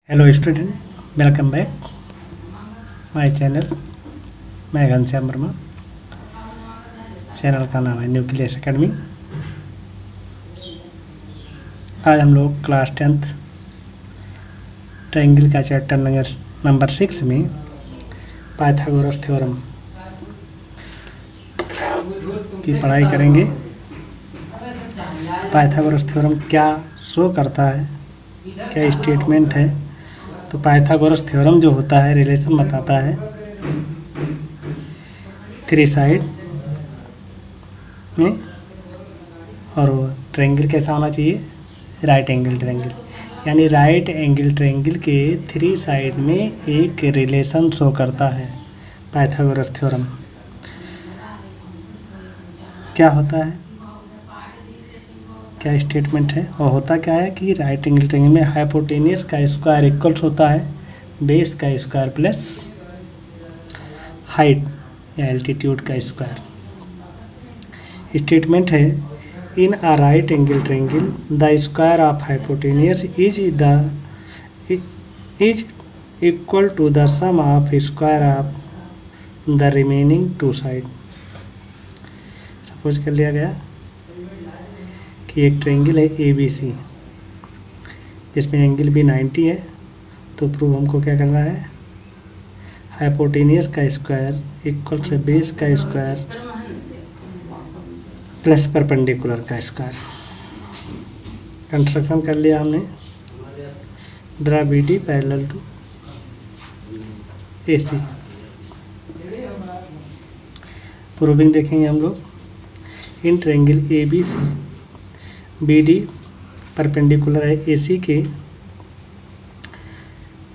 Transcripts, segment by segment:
Hello student, welcome back my channel. मैं Ghanshyam Verma. Channel का नाम है न्यूक्लियस एकेडमी। आज हम लोग क्लास 10th ट्रायंगल का चैप्टर नंबर 6 में पाइथागोरस थ्योरम की पढ़ाई करेंगे। पाइथागोरस थ्योरम क्या शो करता है, क्या स्टेटमेंट है। तो पाइथागोरस थ्योरम जो होता है रिलेशन बताता है थ्री साइड में, और वो ट्रायंगल कैसा होना चाहिए, राइट एंगल ट्रायंगल। यानी राइट एंगल ट्रायंगल के थ्री साइड में एक रिलेशन शो करता है पाइथागोरस थ्योरम। क्या होता है, क्या स्टेटमेंट है, और होता क्या है कि राइट एंगल ट्रायंगल में हाइपोटेनियस का स्क्वायर इक्वल्स होता है बेस का स्क्वायर प्लस हाइट या एल्टीट्यूड का स्क्वायर। स्टेटमेंट है in a right angle triangle the square of hypotenuse is equal to the sum of square of the remaining two side. Suppose कर लिया गया कि एक ट्रायंगल है ABC जिसमें एंगल भी 90 है। तो प्रूव हमको क्या करना है, हाइपोटेनियस का स्क्वायर इक्वल से बेस का स्क्वायर प्लस परपेंडिकुलर का स्क्वायर। कंस्ट्रक्शन कर लिया हमने, draw BD parallel to AC। Proving देखेंगे हम लोग। In triangle ABC BD perpendicular है AC के,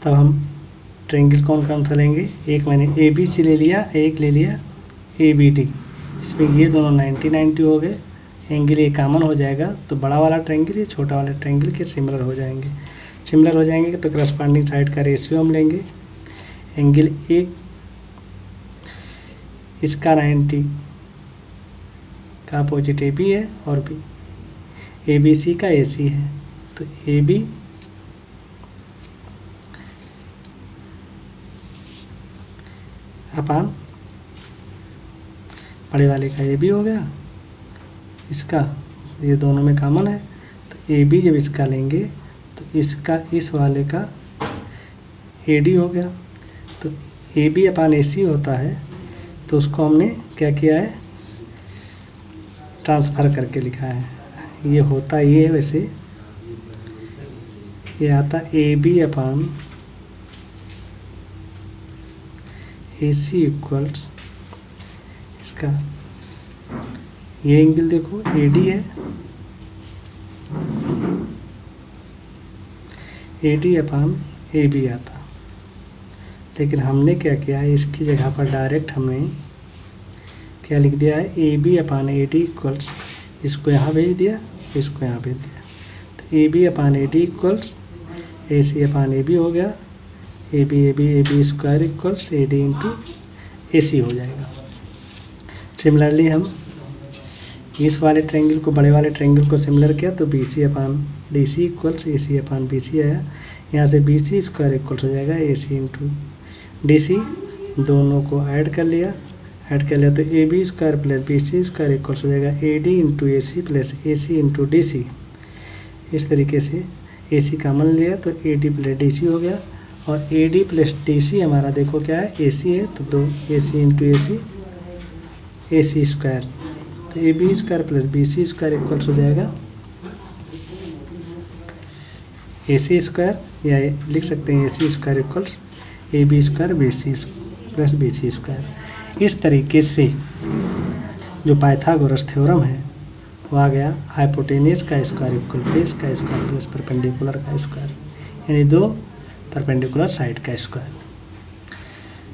तब हम ट्रायंगल कौन सा लेंगे। एक मैंने ABC ले लिया, एक ले लिया ABD। इसमें ये दोनों 90-90 हो गए, एंगल ये कॉमन हो जाएगा। तो बड़ा वाला ट्रायंगल ये छोटा वाला ट्रायंगल के सिमिलर हो जाएंगे। तो करस्पॉन्डिंग साइड का रेशियो हम लेंगे। एंगल एक इसका 90 का अपोजिट AB है और ABC का AC है। तो AB अपान बड़े वाले का AB हो गया, इसका ये दोनों में कॉमन है। तो AB जब इसका लेंगे तो इसका इस वाले का AD हो गया। तो AB अपान AC होता है, तो उसको हमने क्या किया है, ट्रांसफ़र करके लिखा है। ये होता ये है, वैसे ये आता AB अपान AC इक्वल्स इसका ये एंगल देखो AD है, AD अपान AB आता। लेकिन हमने क्या किया है, इसकी जगह पर डायरेक्ट हमने क्या लिख दिया है, AB अपान AD इक्वल्स, इसको यहाँ भेज दिया, इसको यहाँ भेज दिया। तो AB अपान AD इक्वल्स AC अपान AB हो गया। AB square equals AD into AC हो जाएगा। सिमिलरली हम इस वाले ट्रायंगल को, बड़े वाले ट्रायंगल को सिमिलर किया तो BC अपान DC इक्वल्स AC अपान BC आया। यहाँ से BC स्क्वायर इक्वल्स हो जाएगा AC इंटू DC। दोनों को ऐड कर लिया तो AB square plus BC square equals हो जाएगा AD into AC plus AC into DC। इस तरीके से AC कॉमन लिया तो AD प्लस DC हो गया। और AD प्लस DC हमारा देखो क्या है, AC है, तो 2 AC इंटू AC स्क्वायर। तो AB square plus BC square equals हो जाएगा AC स्क्वायर, या लिख सकते हैं AC square equals AB square BC plus BC square. इस तरीके से जो पाइथागोरस थ्योरम है वो आ गया, हाइपोटेनियस का स्क्वायर इक्वल बेस का स्क्वायर प्लस परपेंडिकुलर का स्क्वायर, यानी दो परपेंडिकुलर साइड का स्क्वायर।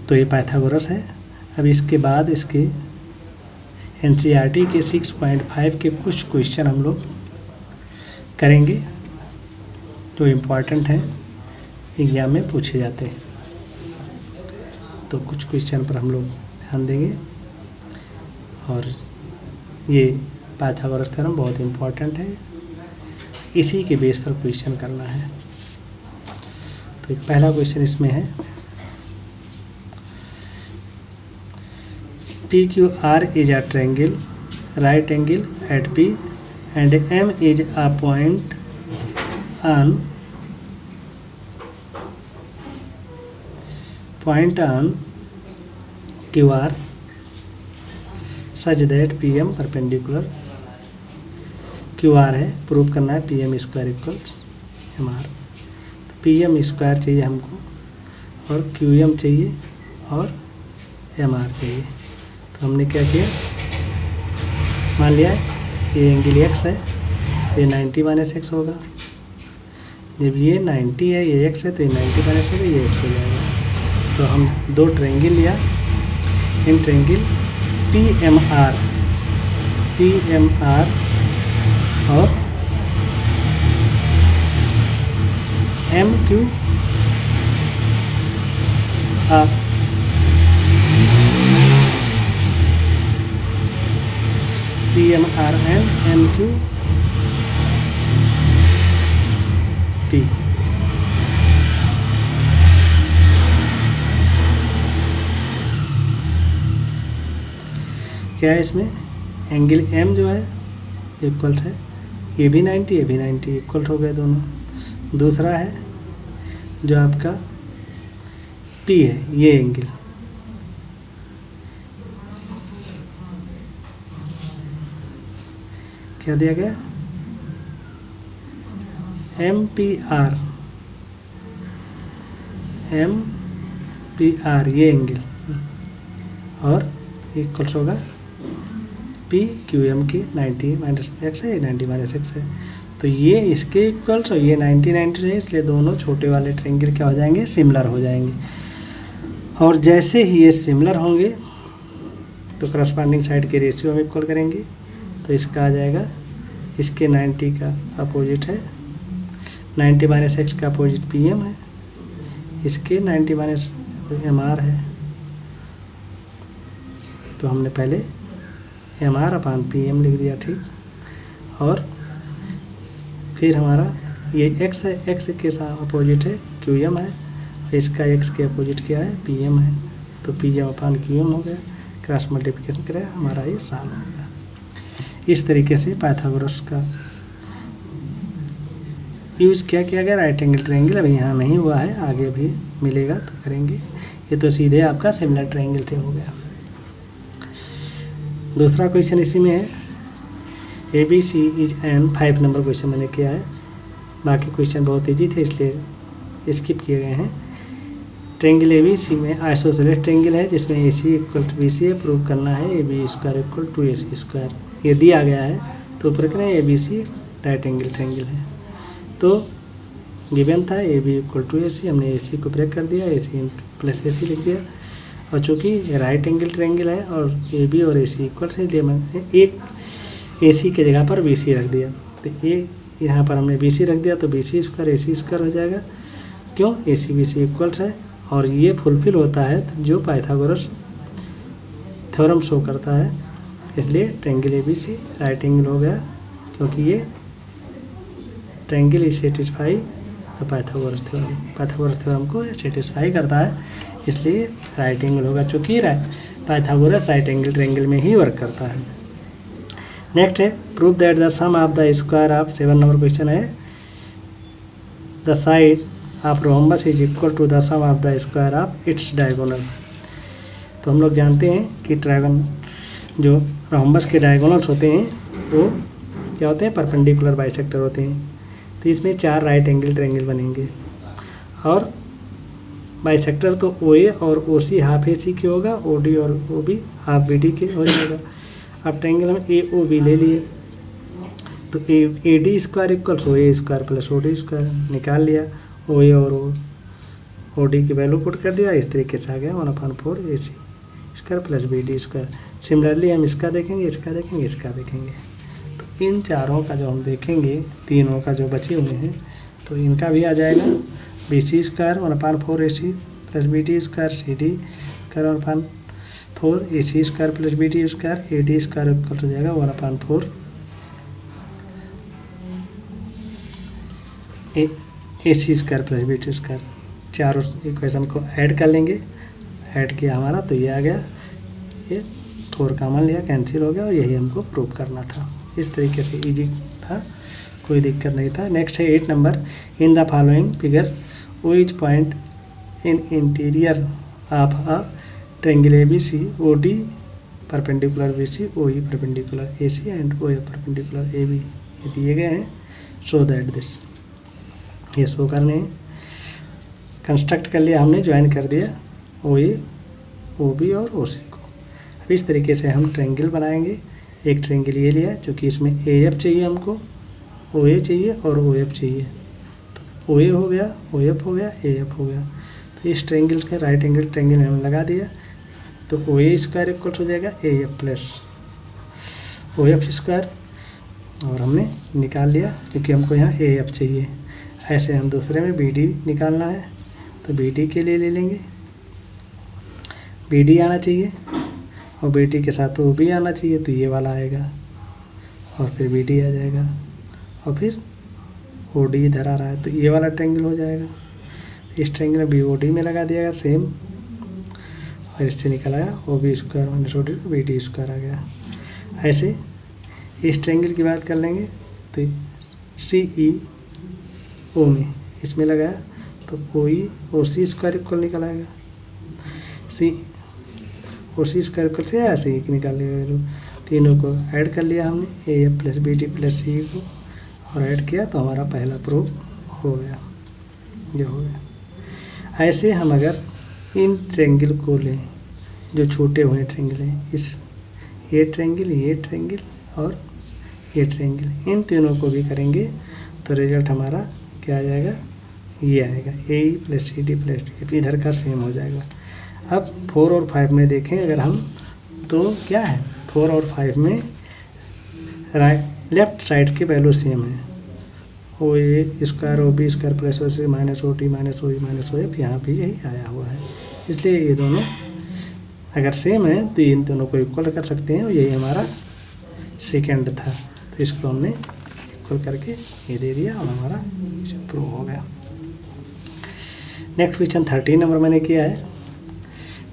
तो ये पाइथागोरस है। अब इसके बाद इसके NCERT के 6.5 के कुछ क्वेश्चन हम लोग करेंगे जो इम्पोर्टेंट हैं, एग्जाम में पूछे जाते हैं। तो कुछ क्वेश्चन पर हम लोग ध्यान देंगे, और ये पाइथागोरस थ्योरम बहुत इम्पोर्टेंट है, इसी के बेस पर क्वेश्चन करना है। तो पहला क्वेश्चन इसमें है PQR is a triangle, right angle at P and M is a point on QR such that PM perpendicular QR है, प्रूव करना है PM स्क्वायर इक्वल्स MR। तो PM स्क्वायर चाहिए हमको और QM चाहिए और MR चाहिए। तो हमने क्या किया, मान लिया ये एंगल x है तो ये 90 माइनस एक्स होगा, जब ये 90 है ये x है तो ये 90 माइनस होगा, ये x हो जाएगा। तो हम दो ट्रायंगल लिया, इन ट्रायंगल PMR और MQR, PMR and MQP। क्या है इसमें, एंगल M जो है इक्वल्स है ये भी 90 ये भी 90, इक्वल हो गए दोनों। दूसरा है जो आपका P है, ये एंगल क्या दिया गया, MPR ये एंगल और इक्वल्स होगा PQM की 90 माइनस एक्स है, 90 माइनस एक्स है। तो ये इसके इक्वल्स और ये 90 90 है, इसलिए दोनों छोटे वाले ट्रायंगल क्या हो जाएंगे, सिमिलर हो जाएंगे। और जैसे ही ये सिमिलर होंगे तो करस्पॉन्डिंग साइड के रेशियो हम इक्वल करेंगे। तो इसका आ जाएगा, इसके 90 का अपोजिट है 90 माइनस एक्स का अपोजिट PM है, इसके 90 माइनस MR है। तो हमने पहले MR अपान PM लिख दिया, ठीक। और फिर हमारा ये x है, x के साथ अपोजिट है QM है, और इसका x के अपोजिट क्या है, PM है। तो PM अपान QM हो गया, क्रॉस मल्टीप्लिकेशन करें, हमारा ये सॉल्व हो गया। इस तरीके से पाइथागोरस का यूज क्या किया गया, राइट एंगल ट्रायंगल। अभी यहाँ नहीं हुआ है, आगे भी मिलेगा तो करेंगे। ये तो सीधे आपका सिमिलर ट्रायंगल से हो गया। दूसरा क्वेश्चन इसी में है, ABC is an 5 number question मैंने किया है, बाकी क्वेश्चन बहुत ईजी थे इसलिए स्किप किए गए हैं। ट्रायंगल ABC में आइसोसेलेस ट्रायंगल है जिसमें AC इक्वल टू BC है, प्रूव करना है AB square equal to AC square. ये दिया गया है तो ऊपर करें ABC राइट एंगल ट्रायंगल है। तो गिवन था AB इक्वल टू AC, हमने AC को ब्रेक कर दिया, AC प्लस AC लिख दिया। और चूँकि राइट एंगल ट्रायंगल है और AB और AC इक्वल है, इसलिए मैंने एक AC के जगह पर BC रख दिया। तो ये यहाँ पर हमने BC रख दिया तो BC स्क्वायर AC स्क्वायर हो जाएगा। क्यों, AC BC इक्वल्स है और ये फुलफिल होता है तो जो पाइथागोरस थ्योरम शो करता है, इसलिए ट्रायंगल ABC राइट एंगल हो गया, क्योंकि ये triangle is satisfy the Pythagoras theorem को सेटिस्फाई करता है, इसलिए राइट एंगल होगा। चूँकि पाइथागोरस राइट एंगल ट्रायंगल में ही वर्क करता है। नेक्स्ट है, prove that the sum of the square of 7 number question है, the side of rhombus is equal to the sum of the square of its diagonal. तो हम लोग जानते हैं कि जो रोम्बस के डायगोनल्स होते हैं वो क्या होते हैं, परपेंडिकुलर बाइसेक्टर होते हैं। तो इसमें 4 राइट एंगल ट्रायंगल बनेंगे और बाइसेक्टर तो OA और OC हाफ AC के होगा, OD और OB हाफ BD के हो जाएगा। अब ट्रायंगल में AOB ले लिए तो AD square equals OA square plus OD square निकाल लिया, OA और OD की वैल्यू पुट कर दिया। इस तरीके से आ गया 1/4 AC square plus BD square. Similarly हम इसका देखेंगे, इसका देखेंगे, इसका देखेंगे। तो इन चारों का जो हम देखेंगे, तीनों का जो बचे हुए हैं, तो इनका भी आ जाएगा BC square 1/4 AC plus BD square CD square 1/4 AC square plus BD square AD square equal हो जाएगा 1/4 AC square plus BD square. चारों इक्वेशन को ऐड कर लेंगे, ऐड किया हमारा तो ये आ गया, ये 4 कॉमन लिया, कैंसिल हो गया, और यही हमको प्रूव करना था। इस तरीके से इजी था, कोई दिक्कत नहीं था। नेक्स्ट है 8 number, in the following figure which point in interior of a triangle ABC OD perpendicular BC, OE perpendicular AC and OF perpendicular AB ये दिए गए हैं। शो दैट दिस, ये शो करने हैं। कंस्ट्रक्ट कर लिया हमने, ज्वाइन कर दिया OA OB और OC को। अब इस तरीके से हम ट्रायंगल बनाएंगे। एक ट्रायंगल ये लिया जो कि इसमें AF चाहिए हमको, OA चाहिए और OF चाहिए, तो OA हो गया, OF हो गया, AF हो गया। तो इस ट्रायंगल का राइट एंगल ट्रायंगल हमने लगा दिया, तो OA स्क्वायर इक्वल हो जाएगा AF प्लस OF स्क्वायर, और हमने निकाल लिया क्योंकि हमको यहाँ AF चाहिए। ऐसे हम दूसरे में BD निकालना है, तो BD के लिए ले लेंगे, BD आना चाहिए और BD के साथ OB आना चाहिए, तो ये वाला आएगा और फिर BD आ जाएगा, और फिर OD इधर आ रहा है तो ये वाला ट्रायंगल हो जाएगा। इस ट्रायंगल में BOD में लगा दिया सेम, और इससे निकल आया OB square minus OD BD square आ गया। ऐसे इस ट्रायंगल की बात कर लेंगे तो CEO में इसमें लगाया तो OE OC स्क्वायर इक्वल निकल आएगा, OC स्क्वायर इक्वल से ऐसे ही निकाल लिया, तीनों को ऐड कर लिया हमने, AF plus BD plus CE को, और ऐड किया तो हमारा पहला प्रूफ हो गया, ये हो गया। ऐसे हम अगर इन ट्रायंगल को लें जो छोटे हुए ट्रायंगल हैं, इस ये ट्रायंगल और ये ट्रायंगल, इन तीनों को भी करेंगे तो रिजल्ट हमारा क्या आ जाएगा, ये आएगा AE plus CD plus DF, इधर का सेम हो जाएगा। अब 4 और 5 में देखें अगर हम, तो क्या है 4 और 5 में लेफ्ट साइड के वैल्यू सेम है, OA square OB square plus OC minus OD minus OE minus OF, यहाँ भी यही आया हुआ है। इसलिए ये दोनों अगर सेम है तो इन दोनों को इक्वल कर सकते हैं, और यही हमारा सेकंड था, तो इसको हमने इक्वल करके ये दे दिया और हमारा प्रूव हो गया। नेक्स्ट क्वेश्चन 13 नंबर मैंने किया है,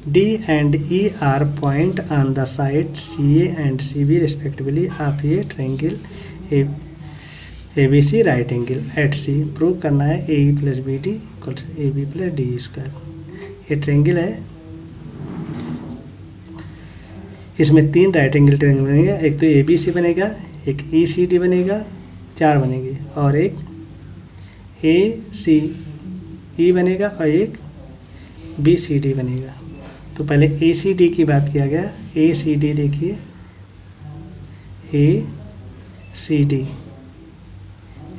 D and E are point on the side CA and CB respectively of a triangle ABC right angle at C। Prove करना है AE plus BD equal AB plus DE square. ये triangle है, इसमें 3 right angle triangle बनेगा, एक तो ABC बनेगा, एक ECD बनेगा, 4 बनेंगे, और एक ACE बनेगा और एक BCD बनेगा। तो पहले ACD की बात किया गया, ACD देखिए,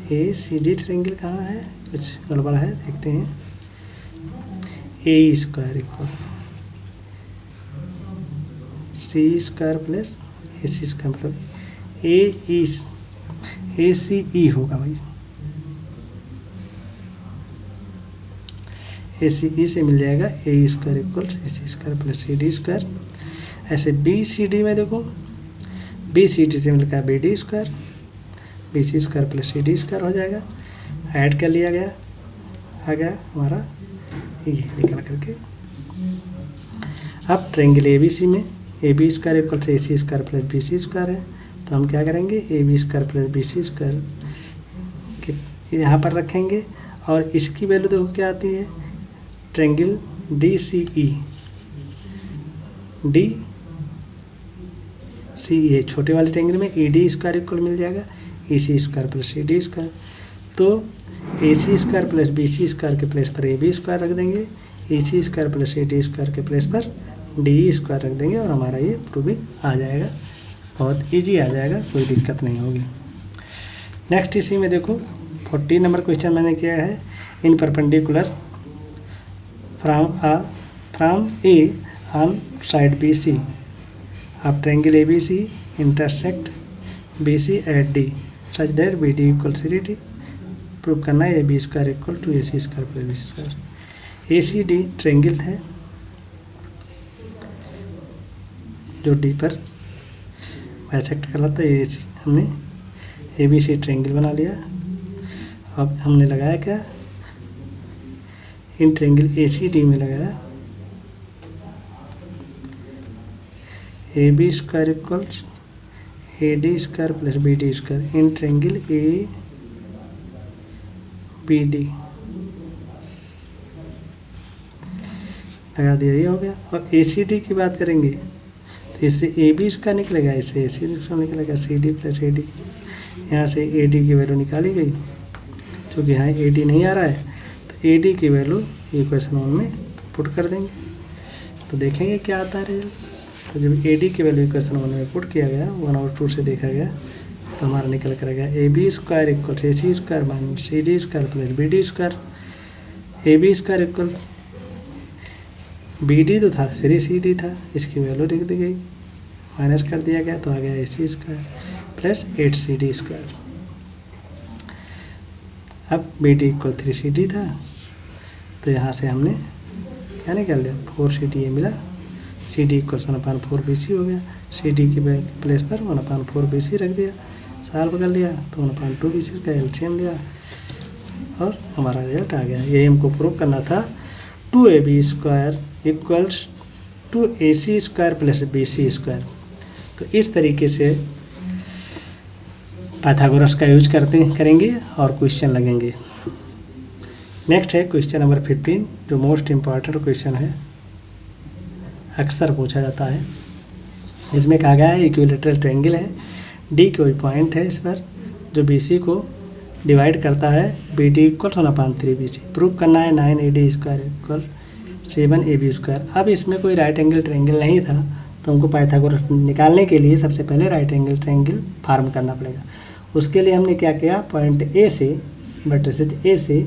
ACD ट्रायंगल कहाँ है, कुछ गड़बड़ है, देखते हैं। AE square equal CE square plus AC square, मतलब ACE होगा भाई, ACE से मिल जाएगा AE square equal AC square plus CD square. ऐसे BCD में देखो, BCD से मिलकर BD square, BC square plus CD square हो जाएगा, ऐड कर लिया गया, आ गया हमारा ये निकल करके। अब ट्रायंगल ABC में AB स्क्वायर इक्वल से AC square plus BC square है, तो हम क्या करेंगे, AB square plus BC square के यहाँ पर रखेंगे, और इसकी वैल्यू देखो क्या आती है, ट्रायंगल DCE छोटे वाले ट्रायंगल में ED स्क्वायर इक्वल मिल जाएगा AC square plus CD square. तो AC square plus BC square के प्लेस पर AB स्क्वायर रख देंगे, AC square plus AD square के प्लेस पर DE स्क्वायर रख देंगे, और हमारा ये प्रूविंग आ जाएगा, बहुत इजी आ जाएगा, कोई दिक्कत नहीं होगी। नेक्स्ट इसी में देखो 40 नंबर क्वेश्चन मैंने किया है, in perpendicular from A on side BC of triangle ABC intersect BC at D such that BD equals CD। Prove करना है AB square equal to AC square plus BC square. ACD triangle है जो D पर bisect कर रहा था, AC हमने ABC triangle बना लिया। अब हमने लगाया क्या, इन ट्रेंगल ACD में लगाया AB square equals AD square plus BD square in triangle ABD लगा दिया, ये हो गया। और ACD की बात करेंगे तो इससे AB स्क्वायर निकलेगा, इससे ACD स्क्वायर निकलेगा, CD प्लस AD। यहाँ से AD की वैल्यू निकाली गई, क्योंकि यहाँ AD नहीं आ रहा है तो AD की वैल्यू इक्वेशन 1 में पुट कर देंगे, तो देखेंगे क्या आता है रिजल्ट। तो जब AD की वैल्यू इक्वेशन 1 में पुट किया गया, 1 और 2 से देखा गया, तो हमारा निकल कर गया AB square equal AC square minus CD square plus BD square. AB square equal BD तो था, सिर्फ CD था, इसकी वैल्यू लिख दी गई, माइनस कर दिया गया तो आ गया AC square plus 8CD square. अब BD इक्वल 3CD था, तो यहाँ से हमने क्या निकाल लिया, 4CD ये मिला, CD इक्वल 1/4 BC हो गया, CD की प्लेस पर 1/4 BC रख दिया, सॉल्व कर लिया तो 1/2 BC का एलसीएम लिया और हमारा रिजल्ट आ गया। यही हमको प्रूव करना था, 2AB square equals to AC square plus BC square. तो इस तरीके से पाइथागोरस का यूज करेंगे और क्वेश्चन लगेंगे। नेक्स्ट है क्वेश्चन नंबर 15, जो मोस्ट इम्पॉर्टेंट क्वेश्चन है, अक्सर पूछा जाता है। इसमें कहा गया है इक्विलेटरल ट्रायंगल है, D कोई पॉइंट है इस पर जो BC को डिवाइड करता है, BD इक्वल 1/3 BC। प्रूव करना है 9AD square equal 7AB square. अब इसमें कोई राइट एंगल ट्रायंगल नहीं था, तो हमको पाइथागोरस निकालने के लिए सबसे पहले राइट एंगल ट्रायंगल फार्म करना पड़ेगा। उसके लिए हमने क्या किया, पॉइंट A से, वर्टिसेस A से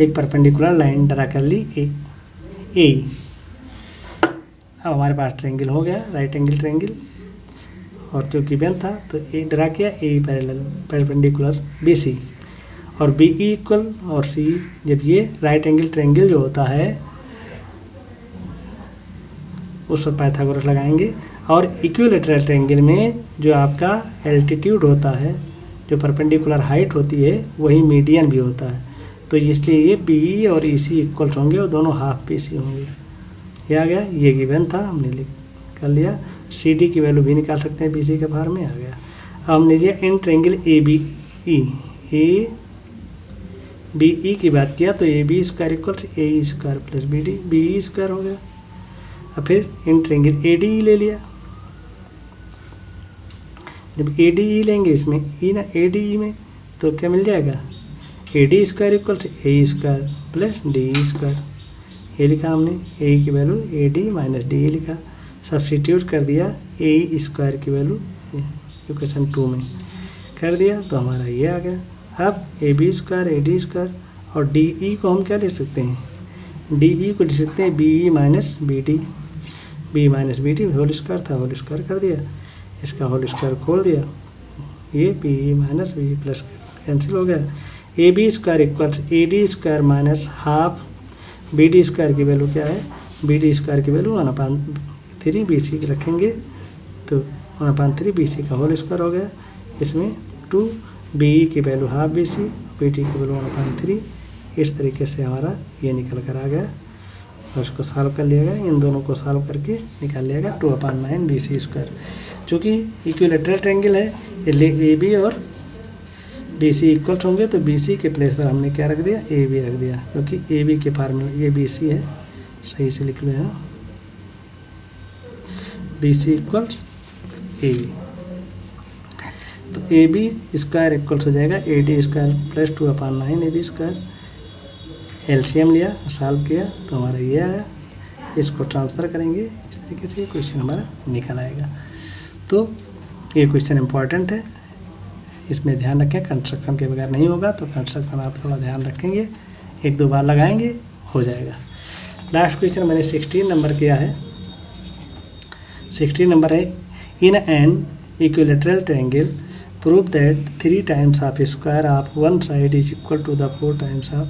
एक परपेंडिकुलर लाइन ड्रा कर ली A। अब हमारे पास ट्रायंगल हो गया, राइट एंगल ट्रायंगल, और जो गिवन था तो A ड्रा किया, A पैरेलल परपेंडिकुलर BC और BE इक्वल और C। जब ये राइट एंगल ट्रायंगल जो होता है उस पर पाइथागोरस लगाएंगे, और इक्विलेटरल ट्रायंगल में जो आपका एल्टीट्यूड होता है, जो परपेंडिकुलर हाइट होती है, वही मीडियन भी होता है, तो इसलिए ये BE और EC इक्वल्स होंगे और दोनों हाफ BC होंगे। ये आ गया, ये गिवन था, हमने लिख कर लिया। CD की वैल्यू भी निकाल सकते हैं, BC के फॉर्म में आ गया। अब हमने लिया इन ट्रायंगल ABE की बात किया तो AB square equals AE square plus BE square हो गया। अब फिर इन ट्रायंगल ADE ले लिया, जब ADE लेंगे इसमें E ना ADE में, तो क्या मिल जाएगा, AD square equals AE square plus DE square. ये लिखा हमने, AE की वैल्यू AD माइनस DE लिखा, सब्स्टिट्यूट कर दिया AE स्क्वायर की वैल्यू इक्वेशन 2 में कर दिया, तो हमारा ये आ गया। अब AB स्क्वायर AD स्क्वायर और DE को हम क्या लिख सकते हैं, DE को लिख सकते हैं BE minus BD, B minus BD whole square था, होल स्क्वायर कर दिया, इसका होल स्क्वायर खोल दिया, ये BE minus BE plus cancel हो गया। AB square equals AD square minus half BD square की वैल्यू क्या है, BD स्क्वायर की वैल्यू 1/3 BC रखेंगे, तो 1/3 BC का होल स्क्वायर हो गया। इसमें 2 BE की वैल्यू हाफ BC, BD की वैल्यू 1/3। इस तरीके से हमारा ये निकल कर आ गया और उसको सॉल्व कर लिया गया। इन दोनों को सॉल्व करके निकाल लिया गया 2/9 BC स्क्वायर। चूँकि इक्विलेटरल ट्रायंगल है, इसलिए AB और BC इक्वल्स होंगे, तो BC के प्लेस पर हमने क्या रख दिया, AB रख दिया, क्योंकि AB के फार्मूला ये BC है, सही से लिख लिया, BC इक्वल्स AB। तो AB स्क्वायर इक्वल्स हो जाएगा AD square plus 2/9 AB square. LCM लिया, सॉल्व किया, तो हमारा ये आया। इसको ट्रांसफ़र करेंगे, इस तरीके से क्वेश्चन हमारा निकल आएगा। तो ये क्वेश्चन इम्पॉर्टेंट है, इसमें ध्यान रखें, कंस्ट्रक्शन के बगैर नहीं होगा, तो कंस्ट्रक्शन आप थोड़ा ध्यान रखेंगे, 1-2 बार लगाएंगे, हो जाएगा। लास्ट क्वेश्चन मैंने 16 नंबर किया है। 16 नंबर है, in an equilateral triangle prove that 3 times of square of one side is equal to the 4 times of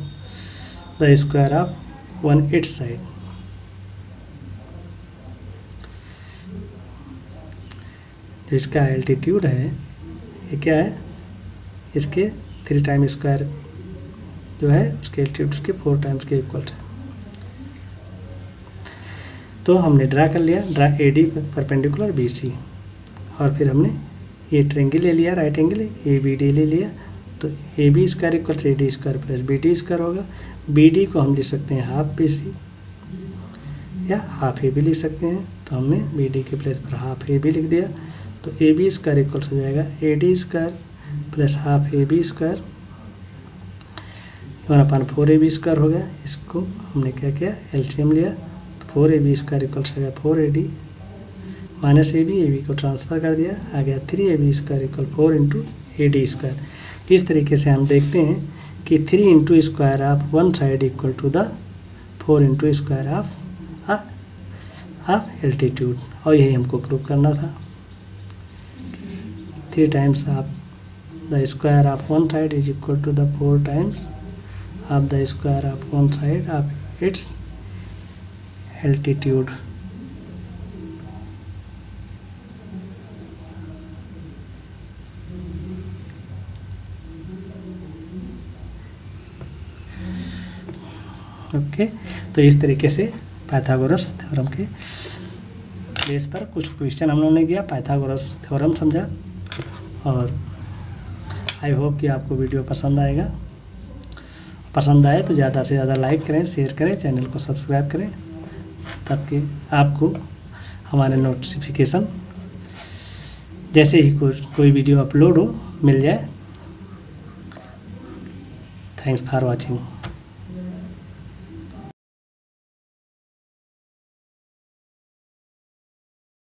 the square of one its side. जो इसका एल्टीट्यूड है, ये क्या है, इसके 3 टाइम स्क्वायर जो है उसके एल्टीट्यूड के 4 टाइम्स के इक्वल है। तो हमने ड्रा कर लिया, ड्रा AD परपेंडिकुलर BC, और फिर हमने ये ट्रेंगल ले लिया, राइट एंगल ABD ले लिया। तो AB square equals AD square plus BD square होगा। BD को हम लिख सकते हैं हाफ BC या हाफ AB लिख सकते हैं। तो हमने BD के प्लेस पर हाफ AB लिख दिया। तो AB स्क्वायर इक्वल्स हो जाएगा AD square plus half AB square 1/4 AB square हो गया। इसको हमने क्या किया, LCM लिया। तो 4 AB स्क्वायर इक्वल्स हो गया 4 AD माइनस AB को ट्रांसफ़र कर दिया, आ गया 3 AB square equal 4 into AD square. इस तरीके से हम देखते हैं कि 3 into square of one side equal to the 4 into square of altitude, और यही हमको प्रूव करना था। 3 times of the square of one side is equal to the 4 times of the square of one side of its altitude. Okay, तो इस तरीके से Pythagoras theorem के बेस पर कुछ क्वेश्चन हम लोगों ने किया, पाइथागोरस थ्योरम समझा। और आई होप कि आपको वीडियो पसंद आएगा। पसंद आए तो ज़्यादा से ज़्यादा लाइक करें, शेयर करें, चैनल को सब्सक्राइब करें, ताकि आपको हमारे नोटिफिकेशन जैसे ही कोई वीडियो अपलोड हो मिल जाए। Thanks for watching.